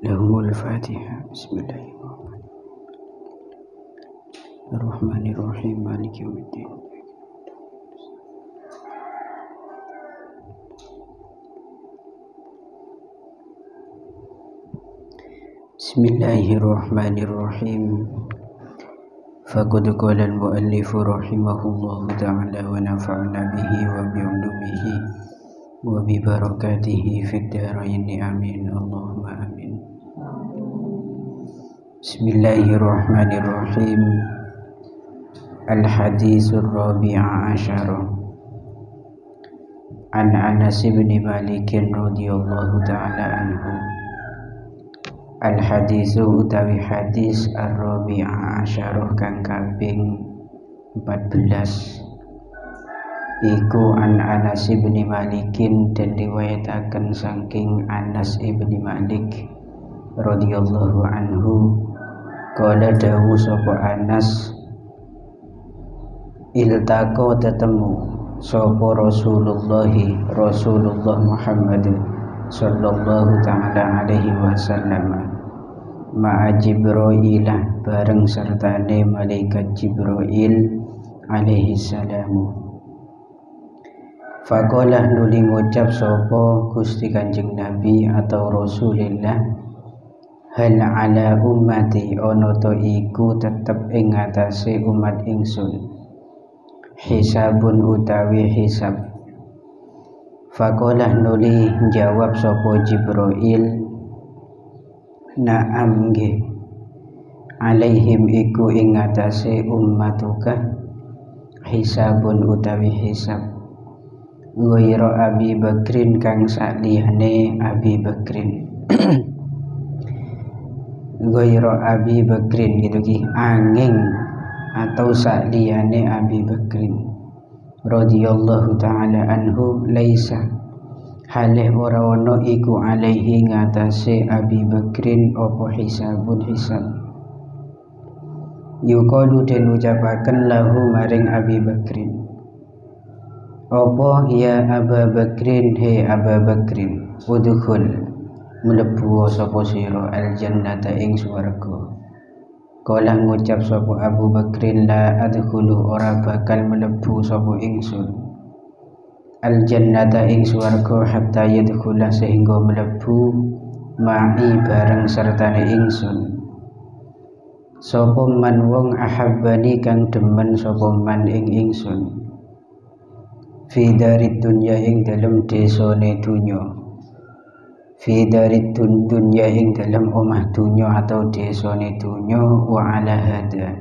Lahumul Fatihah. Bismillahirrahmanirrahim. Maliki yaumiddin. Bismillahirrahmanirrahim. Faqad qala al-muallif rahimahullahu ta'ala wa nafa'na bihi wa bi'ulumihi wa bi barakatihi fid dharain amin. Allahumma amin. Bismillahirrahmanirrahim. Al-hadithur rabi'a asyara an Anas bin Malik radhiyallahu ta'ala anhu. Al-hadithu utawi hadis ar-rabi'a asyara kang kaping 14 iku an Anas bin Malikin dan riwayataken saking Anas bin Malik radhiyallahu anhu. Qala dawu sapa Anas, iltaqo tetemu sapa Rasulullah Muhammad sallallahu ta'ala alaihi wasallam ma'a Jibril bareng sertane malaikat Jibril alaihi salamu. Faqalah nuli ngucap sapa Gusti Kanjeng Nabi atau Rasulullah, hal ala ummati ono to iku tetep ing atase umat ingsun hisabun utawi hisab. Faqalah nuli jawab sapa Jibril, na'am nggih, alaihim iku ing atase ummatuka hisabun utawi hisab. Ghaira Abi Bakrin kang saliyane Abi Bakrin. Ghaira Abi Bakrin gitu ki, angin atau saliyane Abi Bakrin radhiyallahu ta'ala anhu, laisa halih ora ono iku alaihi ngatasi Abi Bakrin opo hisabun hisab. Yuqalu den ucapaken lahu maring Abi Bakrin, opo ya Aba Bakrin, he Aba Bakrin, udkhul mlebu sapa sira al jannata ing swarga. Kala ngucap sapa Abu Bakrin, la adkhulu ora bakal mlebu sapa ingsun al jannata ing swarga hatta yadkhula sehingga mlebu ma'i bareng sertane ingsun sapa man wong ahabbani kang demen sapa man ing ingsun fi darid dunya ing dalem desane dunya, fi darid dunya ing dalem omah dunya atau desane dunya. Wa ala hada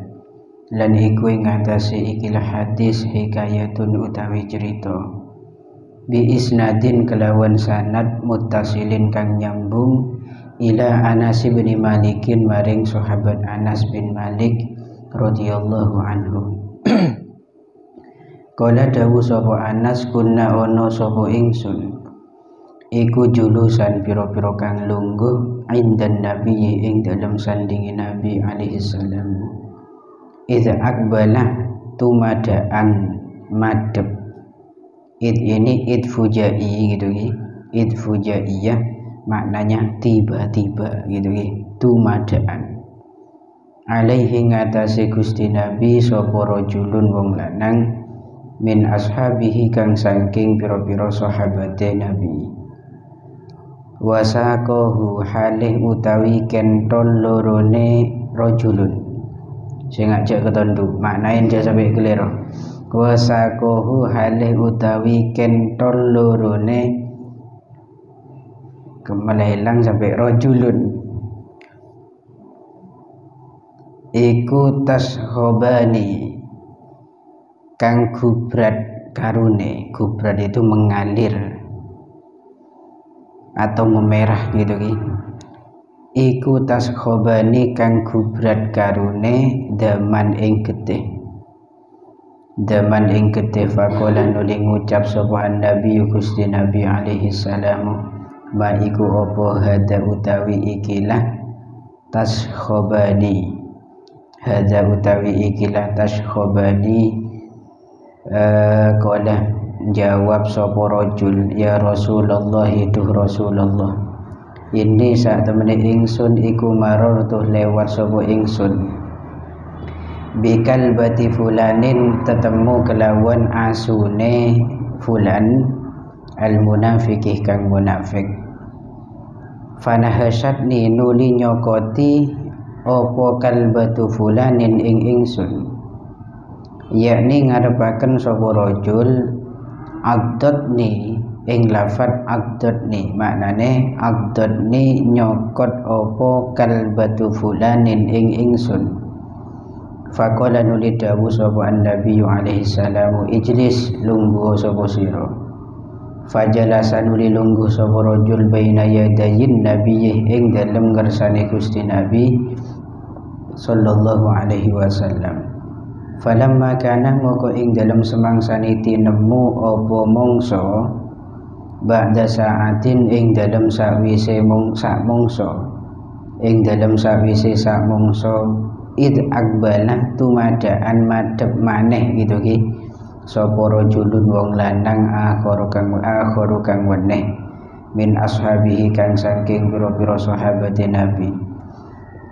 lan iku ing atase ikilah hadis hikayatun utawi cerita bi isnadin kelawan sanad muttasilin kang nyambung ila Anas bin Malikin maring sahabat Anas bin Malik radhiyallahu anhu. Kala dawu sapa Anas, kunna ono sapa ingsun iku julusan pira-pira kang lungguh indan nabi ing dalem sandingi Nabi alaihi salam. Idza aqbala tumadaan madhep. Id ini id fujai gitu ki. Id fujaiyah maknanya tiba-tiba gitu ki. Tumadaan. Alaihi ngatasi Gusti Nabi sapa rajulun wong lanang min ashabihi kang saking pira-pira sahabate Nabi. Wasaqahu halih utawi kentol lorone rajulun sing ajak ketondu, maknain dia sampai keliro. Wasaqahu halih utawi kentol lorone kemalelang sampai rajulun iku tashobani kang gubrat karune. Gubrat itu mengalir atau memerah gitu ki. Iku tashobani kang gubrat karune daman ing getih. Daman ing getih. Faqala nuli ngucap sapa Nabi Gusti Nabi alaihi salamu, ma iku apa hada utawi ikilah tashobani. Hada utawi ikilah tashobani. Qala jawab sapa rajul, ya Rasulullah, itu Rasulullah, ini sak temene ingsun iku marartu lewat sapa ingsun bikal bati fulanin tetemu kelawan asune fulan al munafiqih kang munafik fanahasatni nuli nyokoti opo kalbatu fulanin ing ingsun yakni ngarepaken sapa rajul agdotni ing lafat agdotni maknane agdotni nyokot opo kalbatu fulanin ing ingsun faqala nuli dawu sapa an-nabi alaihi salamu ijlis lungguh sapa sira fajalasa nuli lungguh sapa rajul baina yadayin nabiyih ing dalem ngersane Gusti Nabi sallallahu alaihi wasallam falamma kana moko ing dalem semangsane tinemu apa mangsa ba'da sa'atin ing dalem sawise sak mangsa ing dalem sawise sak mangsa id akbala tumadaan madhep maneh gitu ki sapa rajulun wong lanang akharu kang weneh min ashabihi kang saking pira-pira sahabate Nabi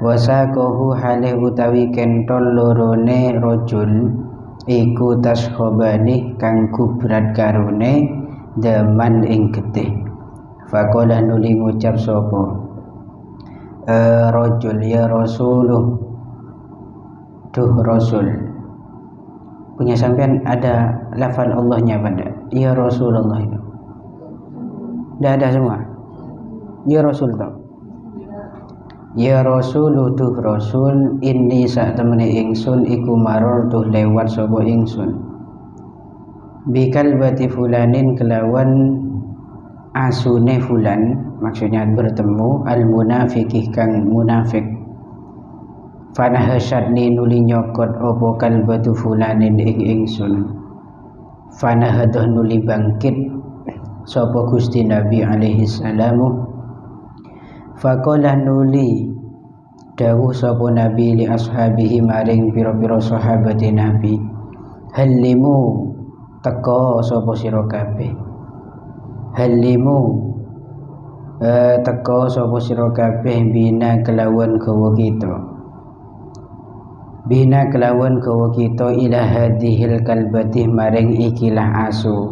wasaqahu halih utawi kentol lorone rajul iku tashobani kang kubrat karune daman ing getih faqala nuli ngucap sapa rajul ya rasuluh duh rasul punya sampean ada lafal Allahnya pada ya Rasulullah itu tidak ada semua ya Rasul tau ya Rasul tuh Rasul ini sak temene ingsun iku maror tuh lewat sapa ingsun bikal bati fulanin kelawan asune fulan maksudnya bertemu al munafiqih kang munafik fanahasatni nuli nyokot opo kalbatu fulanin ing ingsun fanahadah nuli bangkit sapa Gusti Nabi alaihi salamu faqala nuli dawuh sapa Nabi li ashabihi maring pira-pira sahabate Nabi halimu teka sapa sira kabeh halimu teka sapa sira kabeh bina kelawan gawa kita bina kelawan gawa kita ila hadhil kalbatih maring ikilah asu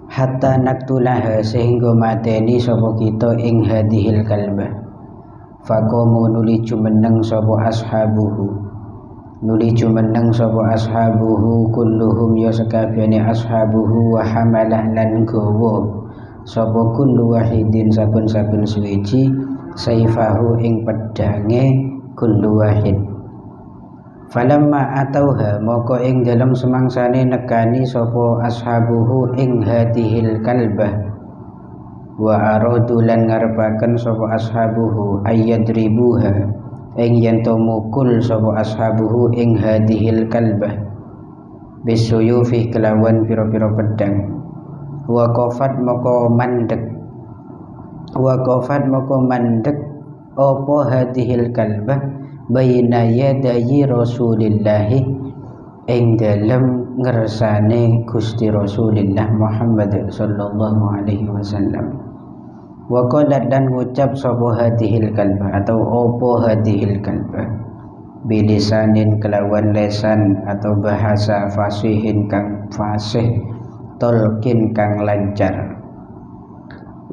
hatta naktulah sehingga mateni sapa kita ing hadhil kalbah faqamu nuli jumeneng sapa ashabuhu kulluhum ya sakabehane ashabuhu wa hamalah lan gawa sapa kullu wahidin saben-saben suwiji saifahu ing pedange kullu wahid falamma atauha moko ing dalam semangsane nekani sapa ashabuhu ing hadhil kalbah wa aradu lan ngarepaken sapa ashabuhu ayyadribuha ing yen to mukul sapa ashabuhu ing hadhil kalbah bisuyufi kelawan pira-pira pedang waqafat moko mandek apa hadhil kalbah baina yadayi Rasulillahi ing dalem ngersane Gusti Rasulillah Muhammad sallallahu alaihi wasallam wa qalat dan ngucap sapa hadhil kalbah atau opo hadhil kalbah bilisanin kelawan lesan atau bahasa fasihin kang fasih tolkin kang lancar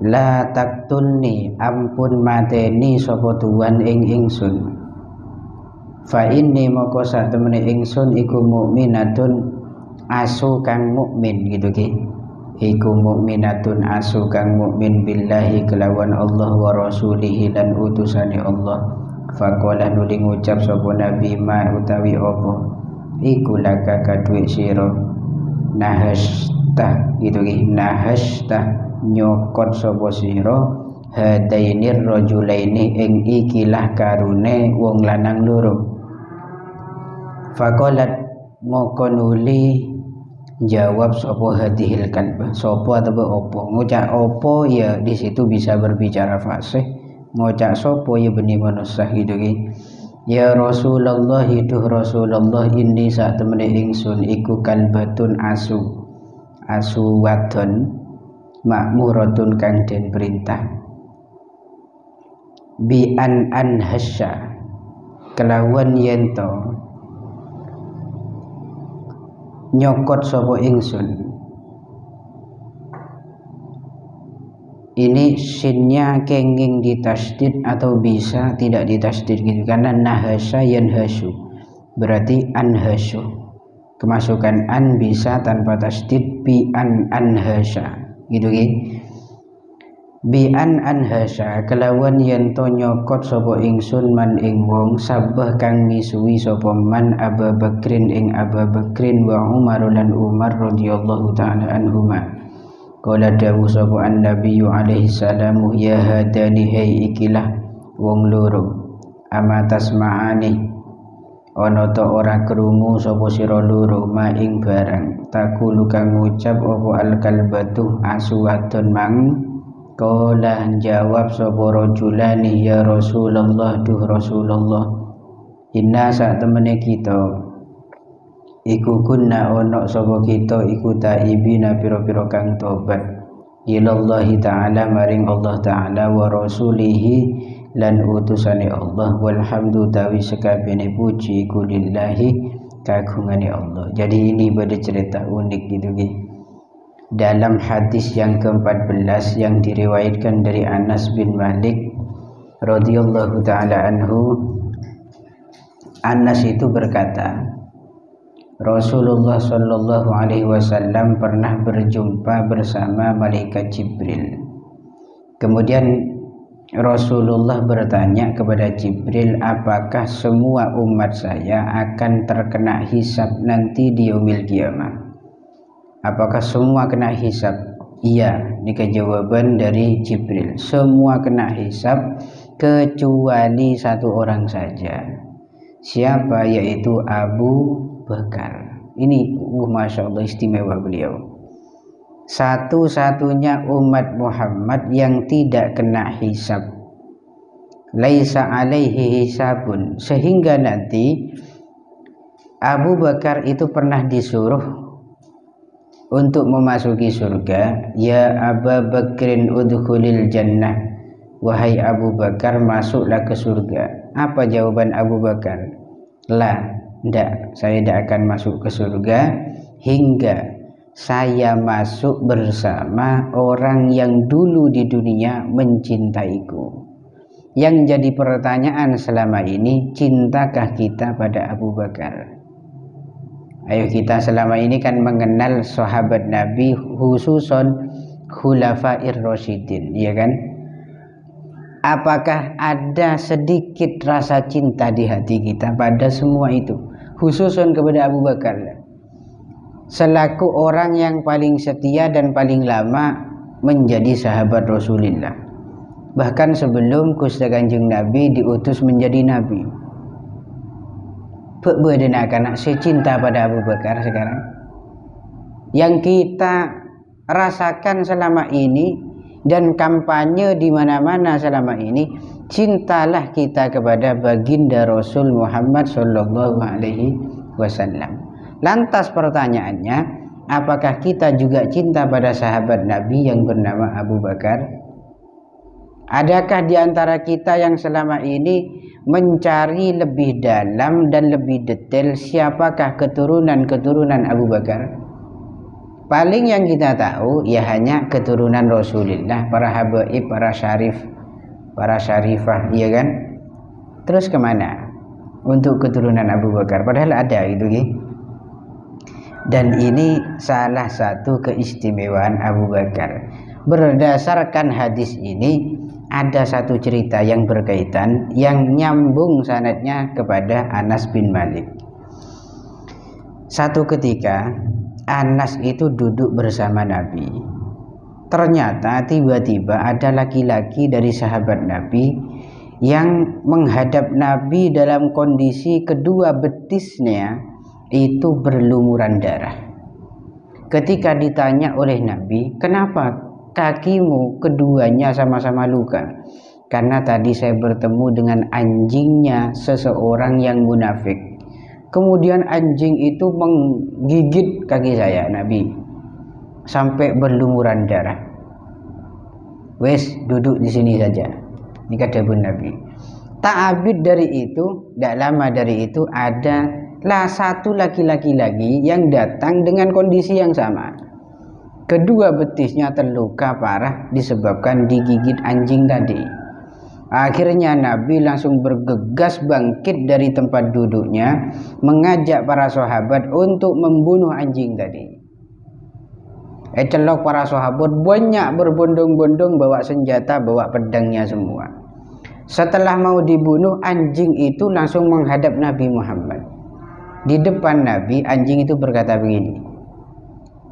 la taktulni ampun mateni sapa tuan ing ingsun fa inni moko sak temene ingsun iku mukminatun asu kang mukmin gitu ki iku mukminatun asu kang mukmin billahi kelawan Allah wa rasulihi lan utusane Allah faqala nuli ngucap sapa nabi ma utawi apa iku laka kadue sira nahasta gitu ki nahasta nyokot sapa sira hadainir rajulaini ing ikilah karune wong lanang loro faqalat moko nuli jawab sapa hadhil kalbah sapa atau opo ngucap opo ya di situ bisa berbicara fasih ngucap sapa ya beni manusia gitu ki ya Rasulullah hiduh Rasulullah ini sak temene ingsun iku kalbatun asu wadon makmuratun kang den perintah bi an anhasya kelawan yento nyokot sapa ingsun. Ini sinnya kenging ditasdid atau bisa tidak ditasdid gitu, karena nahasya yanhasu berarti anhasu, kemasukan an bisa tanpa tasdid bi an anhasya gitu gitu. Bi an anhasya kelawan yen to nyokot sapa ingsun man ing wong sabah kang misuwi sapa man Abu Bakrin ing Abu Bakrin wa Umar lan Umar radhiyallahu taala anhuma. Qala dawu sapa an-nabiy alaihi salamu ya hadani hai ikilah wong loro ama tasma'ani ana ta ora krungu sapa sira loro ma ing barang takulu kang ngucap apa al-kalbatu asu wadon mang. Qala jawab sapa rajulani ya Rasulullah duh Rasulullah inna sak temene kita iku kunna ono sapa kita iku taibina pira-pira kang tobat ilallahi ta'ala maring Allah ta'ala wa rasulihi lan utusane Allah walhamdu tawi sekabehane puji iku lillahi kagungane Allah. Jadi ini pada cerita unik gitu gitu. Dalam hadis yang ke-14 yang diriwayatkan dari Anas bin Malik radhiyallahu ta'ala anhu, Anas itu berkata Rasulullah Shallallahu Alaihi Wasallam pernah berjumpa bersama malaikat Jibril. Kemudian Rasulullah bertanya kepada Jibril, apakah semua umat saya akan terkena hisab nanti di yaumil kiamah? Apakah semua kena hisab? Iya, ini jawaban dari Jibril. Semua kena hisab kecuali satu orang saja. Siapa? Yaitu Abu Bakar. Ini Masya Allah istimewa beliau. Satu-satunya umat Muhammad yang tidak kena hisab. Laisa alaihi hisabun. Sehingga nanti Abu Bakar itu pernah disuruh untuk memasuki surga. Ya Abu Bakrin udkhulil jannah. Wahai Abu Bakar, masuklah ke surga. Apa jawaban Abu Bakar? La. Tidak, saya tidak akan masuk ke surga hingga saya masuk bersama orang yang dulu di dunia mencintaiku. Yang jadi pertanyaan selama ini, cintakah kita pada Abu Bakar? Ayo, kita selama ini kan mengenal sahabat Nabi, khususon khulafair rasyidin, ya kan? Apakah ada sedikit rasa cinta di hati kita pada semua itu? Khususun kepada Abu Bakar selaku orang yang paling setia dan paling lama menjadi sahabat Rasulullah, bahkan sebelum Gusti Kanjeng Nabi diutus menjadi Nabi. Bebedenakan secinta pada Abu Bakar sekarang yang kita rasakan selama ini dan kampanye di mana-mana selama ini. Cintalah kita kepada baginda Rasul Muhammad Sallallahu Alaihi Wasallam. Lantas pertanyaannya, apakah kita juga cinta pada sahabat Nabi yang bernama Abu Bakar? Adakah di antara kita yang selama ini mencari lebih dalam dan lebih detail siapakah keturunan-keturunan Abu Bakar? Paling yang kita tahu ya hanya keturunan Rasulullah, para habaib, para syarif, para syarifah, iya kan? Terus kemana untuk keturunan Abu Bakar? Padahal ada gitu gitu. Dan ini salah satu keistimewaan Abu Bakar. Berdasarkan hadis ini ada satu cerita yang berkaitan, yang nyambung sanadnya kepada Anas bin Malik. Satu ketika Anas itu duduk bersama Nabi. Ternyata tiba-tiba ada laki-laki dari sahabat Nabi yang menghadap Nabi dalam kondisi kedua betisnya itu berlumuran darah. Ketika ditanya oleh Nabi, kenapa kakimu keduanya sama-sama luka? Karena tadi saya bertemu dengan anjingnya seseorang yang munafik. Kemudian anjing itu menggigit kaki saya, Nabi, sampai berlumuran darah. Wes, duduk di sini saja. Ini kata Nabi. Tak abid dari itu, tidak lama dari itu adalah satu laki-laki lagi yang datang dengan kondisi yang sama. Kedua betisnya terluka parah disebabkan digigit anjing tadi. Akhirnya Nabi langsung bergegas bangkit dari tempat duduknya, mengajak para sahabat untuk membunuh anjing tadi. Celok para sahabat banyak berbondong-bondong bawa senjata, bawa pedangnya semua. Setelah mau dibunuh, anjing itu langsung menghadap Nabi Muhammad. Di depan Nabi, anjing itu berkata begini,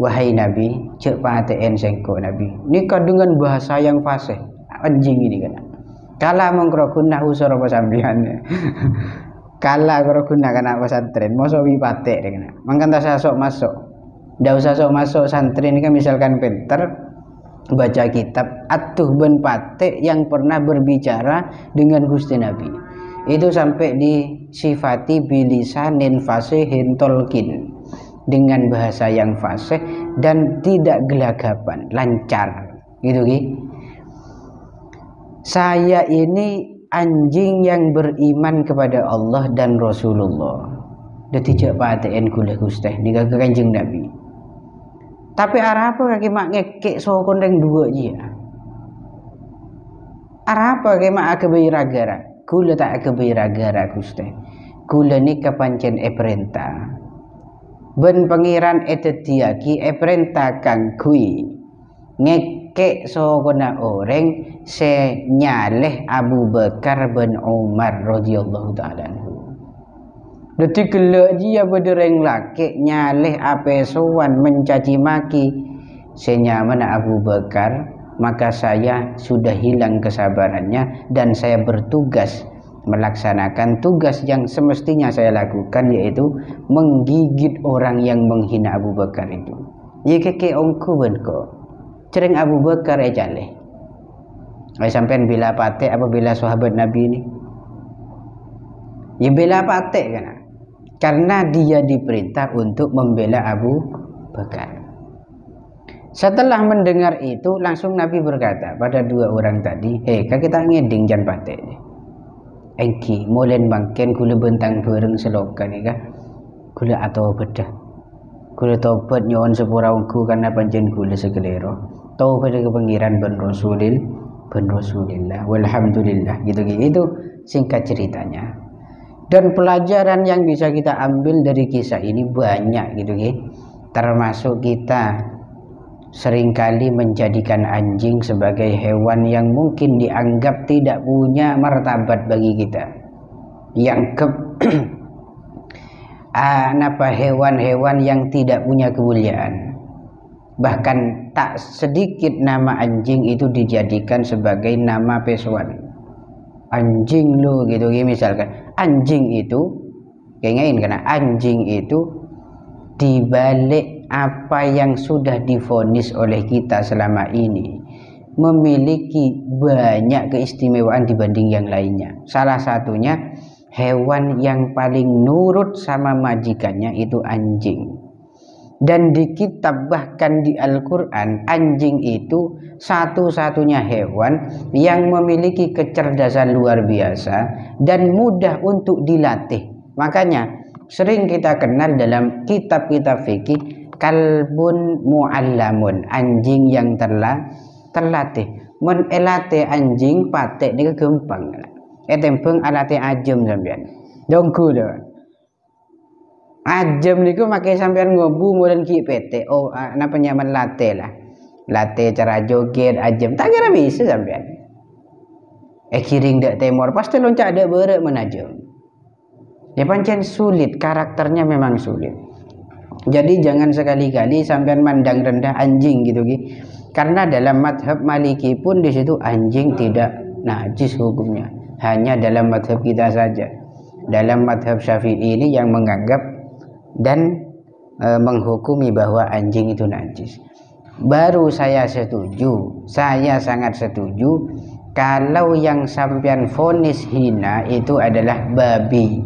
"Wahai Nabi, cek paten sengko Nabi." Ini dengan bahasa yang fasih. Anjing ini kan. Kala mengkrokunah usur apa sambian. Kala krokunah kana pesantren, mosok wi patek dengan. Mangkan tak sok masuk. Ndak usah sok masuk santri ini kan misalkan pinter baca kitab atuh ben patek yang pernah berbicara dengan Gusti Nabi. Itu sampai disifati bilisanin fasihin tolkin, dengan bahasa yang fasih dan tidak gelagapan, lancar gitu ki. Saya ini anjing yang beriman kepada Allah dan Rasulullah. Dia tidak paten kula Gusti nika Kanjeng Nabi. Tapi arah apa kaki mak ngekek sokon yang dua dia. Arah apa kaki mak akebiragara. Kula tak akebiragara Gusti. Kula ni kepancen perintah. Ben pangeran etetiaki perintah kang kui. Ngekek sokona orang se nyaleh Abu Bakar bin Umar radhiyallahu ta'ala anhu. Detik gelak dia berdereng laki nyaleh ape sowan mencaci maki senyamana Abu Bakar, maka saya sudah hilang kesabarannya dan saya bertugas melaksanakan tugas yang semestinya saya lakukan, yaitu menggigit orang yang menghina Abu Bakar itu. Ya keke ongku benko cereng Abu Bakar jaleh. Sampean bila patek apa bila sahabat Nabi ini? Ya bela patek kan? Karena dia diperintah untuk membela Abu Bakar. Setelah mendengar itu, langsung Nabi berkata pada dua orang tadi, kita ngeding jan patek. Engki, molen bangken kula bentang bareng selokan ni kah? Kula atau bedah. Kula tobat nyon sepuraungku karena pancen kula segelero. Taubat ke pengiran ben Rasulillah. Walhamdulillah gitu. Singkat ceritanya. Dan pelajaran yang bisa kita ambil dari kisah ini banyak gitu. Termasuk kita seringkali menjadikan anjing sebagai hewan yang mungkin dianggap tidak punya martabat bagi kita. Yang hewan-hewan yang tidak punya kemuliaan. Bahkan tak sedikit nama anjing itu dijadikan sebagai nama pesuan. Anjing lu gitu misalkan. Anjing itu kayaknya karena anjing itu dibalik apa yang sudah divonis oleh kita selama ini memiliki banyak keistimewaan dibanding yang lainnya. Salah satunya hewan yang paling nurut sama majikannya itu anjing. Dan di kitab bahkan di Al-Quran, anjing itu satu-satunya hewan yang memiliki kecerdasan luar biasa dan mudah untuk dilatih. Makanya sering kita kenal dalam kitab-kitab fikih kalbun mu'allamun, anjing yang terlatih. Men elate anjing patek ni gampang. Tempeng alate ajem sampean. Dongku dah. Ajem niku make sampean ngobu mulen ki PT. Napa nyaman late lah. Late cara joget ajem. Tak kira bisa sampean. Kiring dak temor pasti loncat dak berek menajem. Ya pancen sulit, karakternya memang sulit. Jadi jangan sekali-kali sampean mandang rendah anjing gitu ki. Karena dalam madhab Maliki pun di situ anjing tidak najis hukumnya. Hanya dalam madhab kita saja. Dalam madhab Syafi'i ini yang menganggap dan menghukumi bahwa anjing itu najis. Baru saya setuju, saya sangat setuju kalau yang sampean vonis hina itu adalah babi.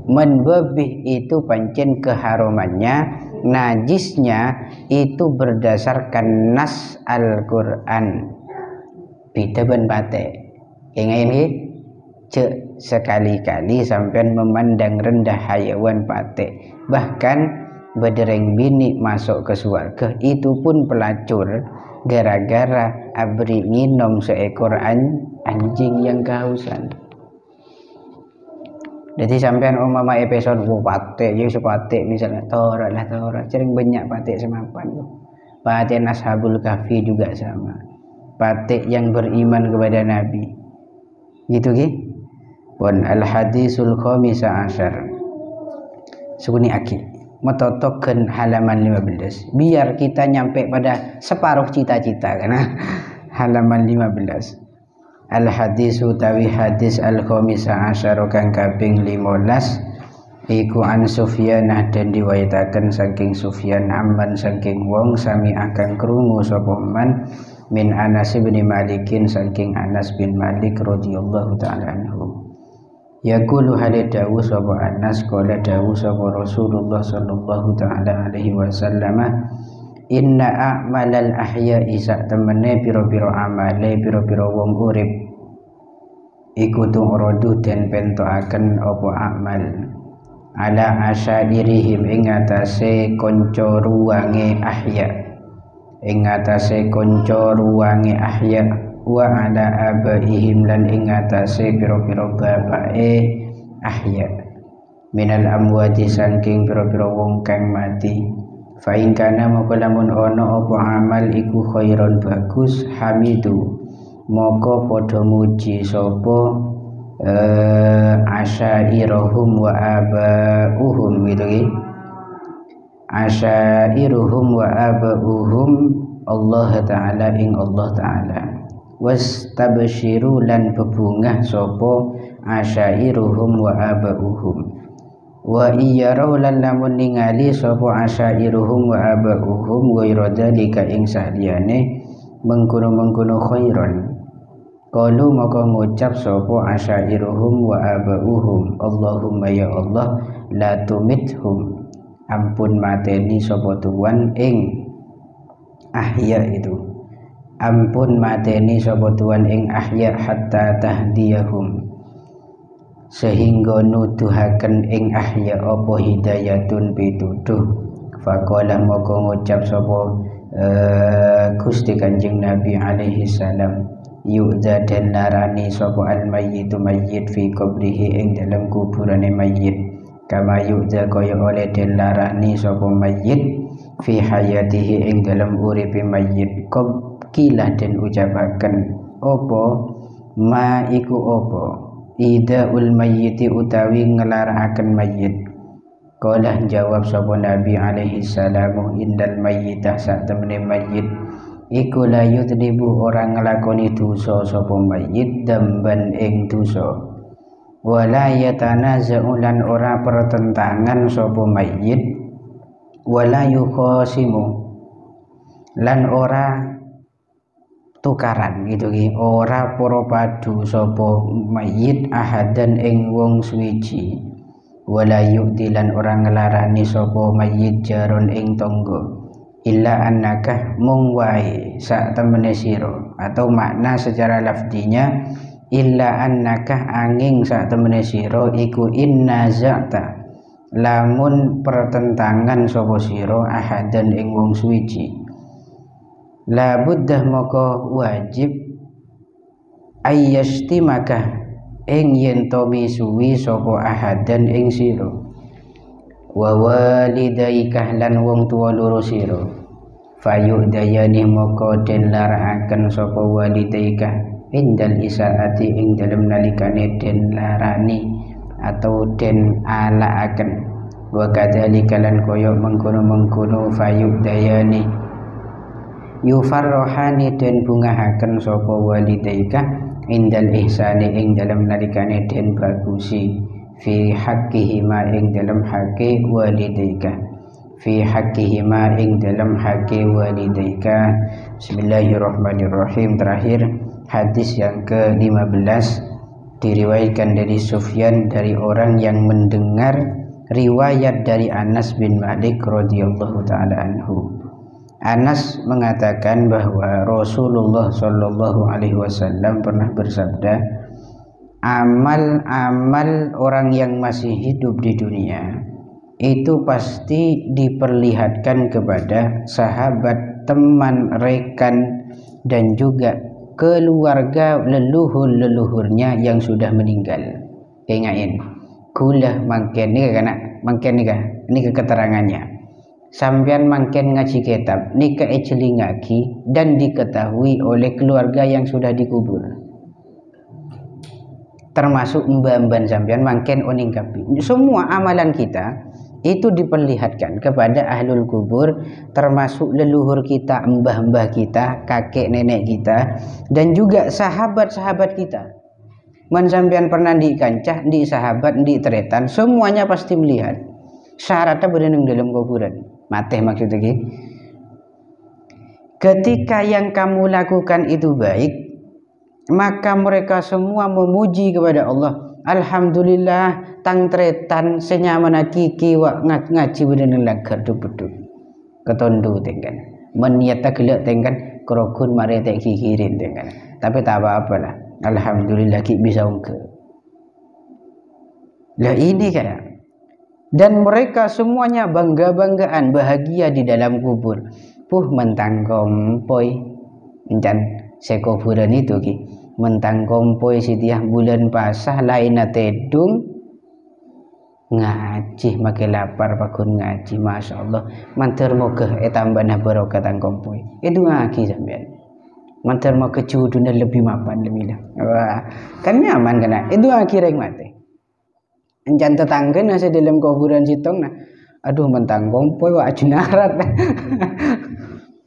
Membebih itu pancen keharumannya, najisnya itu berdasarkan nas Al-Quran. Bida ben pate. Ini cek sekali-kali sampean memandang rendah hayawan patek, bahkan bedereng bini masuk ke surga itu pun pelacur gara-gara abri nginom seekor anjing yang kehausan. Jadi sampean umpama episode patek jadi sepatek misalnya torak sering banyak patek semapan. Patek Ashabul Kahfi juga sama, patek yang beriman kepada Nabi gitu ki. Pun al hadisul khamisa asyar sukuni aki metotokkan halaman 15 biar kita nyampe pada separuh cita-cita karena halaman 15. Al hadis utawi hadis al khamisa asyar kang kaping 15 iku an Sufyanah dan diwayataken saking Sufyan amman saking wong sami akan krungu sapa man min Anas bin Malikin saking Anas bin Malik radhiyallahu taala anhu. Yaqulu halidawu sapa Anas qala dawu sapa Rasulullah sallallahu taala alaihi wasallam inna a'malal ahya'i sak temene pira-pira amale pira-pira wong urip iku tu'radu den pentokaken apa amal ala asyairihim ing atase kanca ruwange ahya ing atase kanca ruwange ahya wa ala abaihim lan ing atase pira-pira bapake ahya minal amwati saking pira-pira wong kang mati fa in kana moko lamun ana apa amal iku khairon bagus hamidu moko padha muji sapa asyairahum wa abauhum gitu ki asyairuhum wa abauhum Allah taala ing Allah taala wastabshiru lan bebungah sapa asyairuhum wa abauhum wa iyarau lan lamun ningali sapa asyairuhum wa abauhum ghairu dzalika ing saliyane mengkono-mengkono khairon qalu maka ngucap sapa asyairuhum wa abauhum Allahumma ya Allah la tumithum ampun mateni sapa tuan ing ahya itu ampun mateni sapa tuan ing ahya hatta tahdiyahum sehingga nuduhaken ing ahya apa hidayatun pituduh faqala maka ngucap sapa Gusti Kanjeng Nabi alaihi salam yu'za dan larani sapa al mayyitu mayyit fi qabrihi ing dalam kuburane mayyit kama yu'za kaya oleh den larani sapa mayyit fi hayatihi ing dalam uripe mayyit kilah den ucapaken apa ma iku apa idaul mayyiti utawi ngelarakaken mayyit qala jawab sapa Nabi alaihi salamu indal mayyitah sak temene mayyit iku la yudribu orang nglakoni dosa sapa mayyit damban ing dosa wala yatanaza'u lan ora pertentangan sapa mayyit wala yukhasimu lan ora tukaran gitu ki ora para padu sapa mayyit ahadan ing wong suwiji wala yu'dilan orang ngelarani sapa mayyit jaron ing tangga illa annaka mung wae sak temene sira atau makna secara lafdinya illa annaka angin sak temene sira iku inna za'ta lamun pertentangan sapa sira ahadan ing wong suwiji la buddah maka wajib ayyastimaka ing yen to misuwi sapa ahadan ing sira wa walidaika lan wong tuwa loro sira fayudayani maka den larakaken sapa walidaika indal isaati ing dalem nalikane den larani atau den alaaken wa kadzalika lan kaya mengkono-mengkono fayudayani yufarrohani den bungahaken sapa walidaika indal ihsani ing dalam nalikane den bagusi fi haqqihima ing dalam haqqi walidaika fi haqqihima ing dalam haqqi walidaika. Bismillahirrahmanirrahim. Terakhir hadis yang ke-15 diriwayatkan dari Sufyan dari orang yang mendengar riwayat dari Anas bin Malik radhiyallahu taala anhu. Anas mengatakan bahwa Rasulullah Shallallahu alaihi wasallam pernah bersabda, amal-amal orang yang masih hidup di dunia itu pasti diperlihatkan kepada sahabat, teman, rekan, dan juga keluarga leluhur-leluhurnya yang sudah meninggal. Ingatin, kulah mangken ni kan, mangken ni kan, ini keterangannya. Sampean mangken ngaji kitab, nika ecelingaki dan diketahui oleh keluarga yang sudah dikubur. Termasuk mbah-mbah sampean mangken oningkapi. Semua amalan kita itu diperlihatkan kepada ahlul kubur, termasuk leluhur kita, mbah-mbah kita, kakek nenek kita, dan juga sahabat-sahabat kita. Man sampean pernah di kancah, di sahabat, di teretan, semuanya pasti melihat. Syaratnya berenang dalam kuburan. Mateh maksudnya gitu. Ketika yang kamu lakukan itu baik, maka mereka semua memuji kepada Allah. Alhamdulillah tang tretan senyaman kiki wak ngaji bedeneng lagar duk-duk ketondu tengkan meniata gelek tengkan kerokun mare tek kikirin tengkan, tapi tak apa-apa lah, alhamdulillah ki bisa ungke lah ini kayak. Dan mereka semuanya bangga-banggaan, bahagia di dalam kubur. Mentang kompoi encan sekuburan itu ki mentang kompoi sitiah bulan pasah lain tedung ngaji makai lapar pakun ngaji, masya Allah manter moga tambahna barokah tang kompoi itu ngaji sampean manter mau kecuduna lebih mapan lebih lah. Wah kan nyaman kena itu akhirnya mate encan tetangga nasi dalam kuburan sitong nah aduh mentang kompoi wak jenarat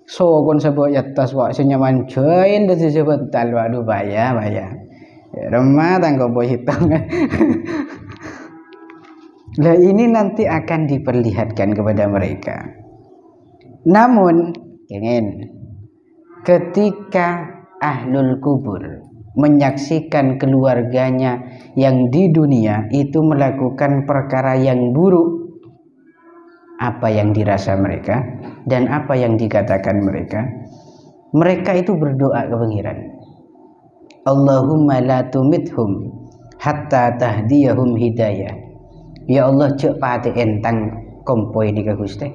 so kon sebut atas wak senyaman join dan disebut tal waduh bahaya remah tanggo boy hitam. Lah ini nanti akan diperlihatkan kepada mereka. Namun ingin ketika ahlul kubur menyaksikan keluarganya yang di dunia itu melakukan perkara yang buruk, apa yang dirasa mereka dan apa yang dikatakan mereka. Mereka itu berdoa ke pengiran, Allahumma la tumithum hatta tahdiyahum hidayah. Ya Allah cek pati entang kompoi di Gusti,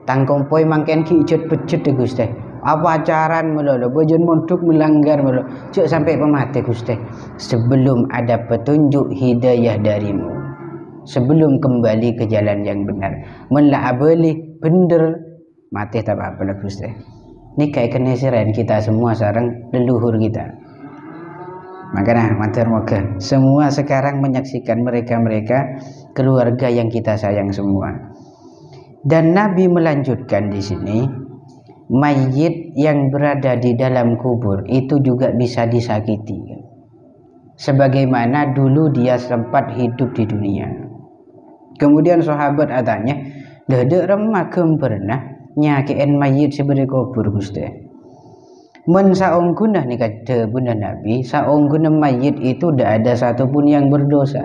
tang kompoi mangken ki ijut bejet de Gusti, apa acaran melolo bojon monduk melanggar melolo cek sampai pemati Gusti, sebelum ada petunjuk hidayah darimu, sebelum kembali ke jalan yang benar, menlah abeli bener mati tak apa-apa Gusti. Ini kayak kenesiran kita semua sareng leluhur kita. Makanya matur moga semua sekarang menyaksikan mereka keluarga yang kita sayang semua. Dan Nabi melanjutkan di sini, mayit yang berada di dalam kubur itu juga bisa disakiti, sebagaimana dulu dia sempat hidup di dunia. Kemudian sahabat adanya, dede remah pernah nyakiin mayit sebagai kubur Gusti. Men saunggunah nih kata bunda Nabi, saunggunah mayit itu tidak ada satupun yang berdosa.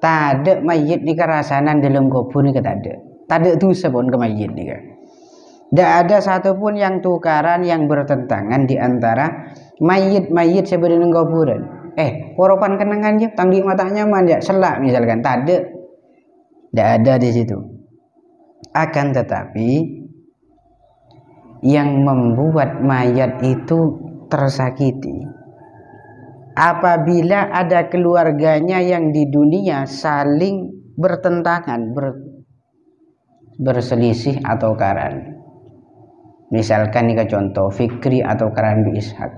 Tak ada mayit ni kerasanan dalam kubur ni kata ada. Tak ada dosa pun ke mayit ni kan. Tidak ada satupun yang tukaran yang bertentangan di antara mayit-mayit sebelum kuburan. Poropan kenangan je, tangdi matanya manja selak misalkan, tak ada. Tidak ada di situ. Akan tetapi yang membuat mayat itu tersakiti apabila ada keluarganya yang di dunia saling bertentangan, berselisih atau karan. Misalkan ini contoh Fikri atau Karan bi Ishak.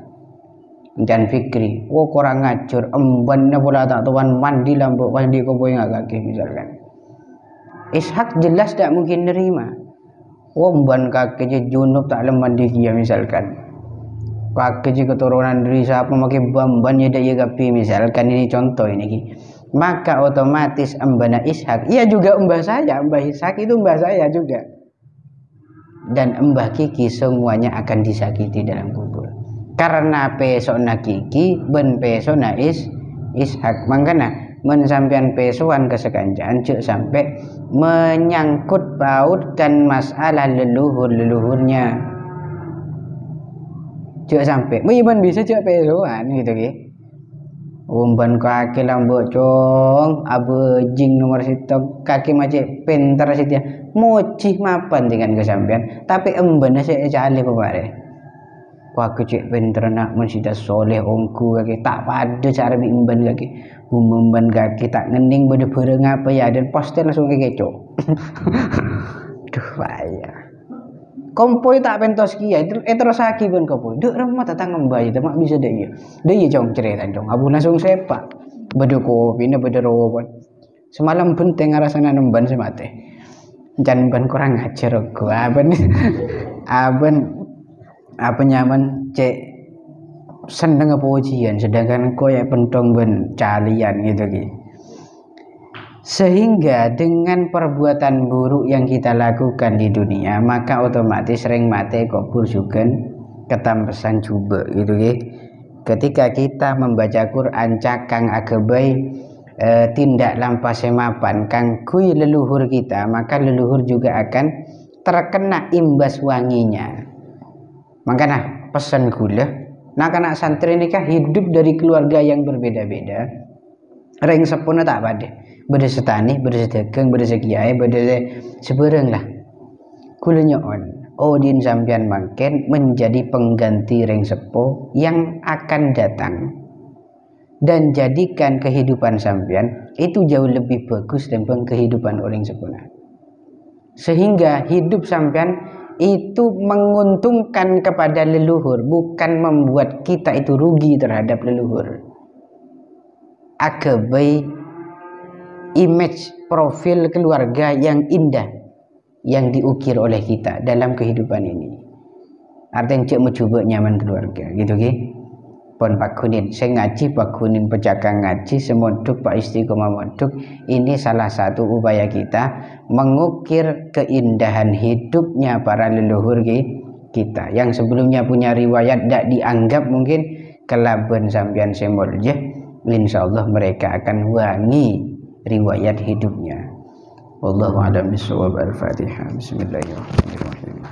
Dan Fikri, kurang ngacur, embannya bola tak tuan mandi lambuk mandi kau boy ngak kaki misalkan. Ishak jelas tak mungkin nerima. Ban kaki je junub tak leman dia misalkan. Kaki je keturunan dari siapa makai ban ya dia gapi misalkan, ini contoh ini. Maka otomatis embana Ishak, ia juga mbah saya, mbah Ishak itu mbah saya juga. Dan mbah Kiki semuanya akan disakiti dalam kubur. Karena pesona Kiki ben pesona Ishak. Makanya men sampean pesuan kesekanjaan cuk sampai menyangkut pautkan masalah leluhurnya cuk sampai men bisa cuk pesuan gitu ki. umban kaki lambok cong abu jing nomor situ kaki macam pintar situ moci mapan dengan kesampian tapi emban saya cari pemare aku cek pintar nak mensida soleh ongku kaki tak pada cara emban kaki umban kaki tak ngening berde ngapa ya dan poster langsung kecok duh bahaya kompoi tak pentos kia itu terus aki pun kompoi dek remah tatang ngembai itu mak bisa deh dia jong cerita jong abu langsung sepak beda kopi ini beda rowan semalam penting rasanya nemban semate jangan ban kurang ajar gua aben apa nyaman cek seneng apa ujian sedangkan kau ya pentong ben calian gitu ki. Sehingga dengan perbuatan buruk yang kita lakukan di dunia maka otomatis sering mate kubur juga ketampesan coba gitu ya. Ketika kita membaca Quran cakang agabai tindak lampah semapan kang kui leluhur kita maka leluhur juga akan terkena imbas wanginya. Makanya pesan gula nah anak santri ini kan hidup dari keluarga yang berbeda-beda ring sepuna tak pada beda setani, beda sedekeng, beda sekiai, beda sebereng lah. Kulanya Odin sampian mangken menjadi pengganti ring sepo yang akan datang dan jadikan kehidupan sampian itu jauh lebih bagus daripada kehidupan orang sepuna. Sehingga hidup sampian itu menguntungkan kepada leluhur, bukan membuat kita itu rugi terhadap leluhur. Agabai image profil keluarga yang indah yang diukir oleh kita dalam kehidupan ini. Artinya cek mencoba nyaman keluarga gitu ki. Pon Pak Kunin, saya ngaji Pak Kunin pecahkan ngaji semoduk Pak Istiqomah moduk. Ini salah satu upaya kita mengukir keindahan hidupnya para leluhur kita yang sebelumnya punya riwayat tidak dianggap mungkin kelaban sampian semolje. Insyaallah mereka akan wangi riwayat hidupnya. Wallahu a'lam bishawab. Al-Fatihah. Bismillahirrahmanirrahim.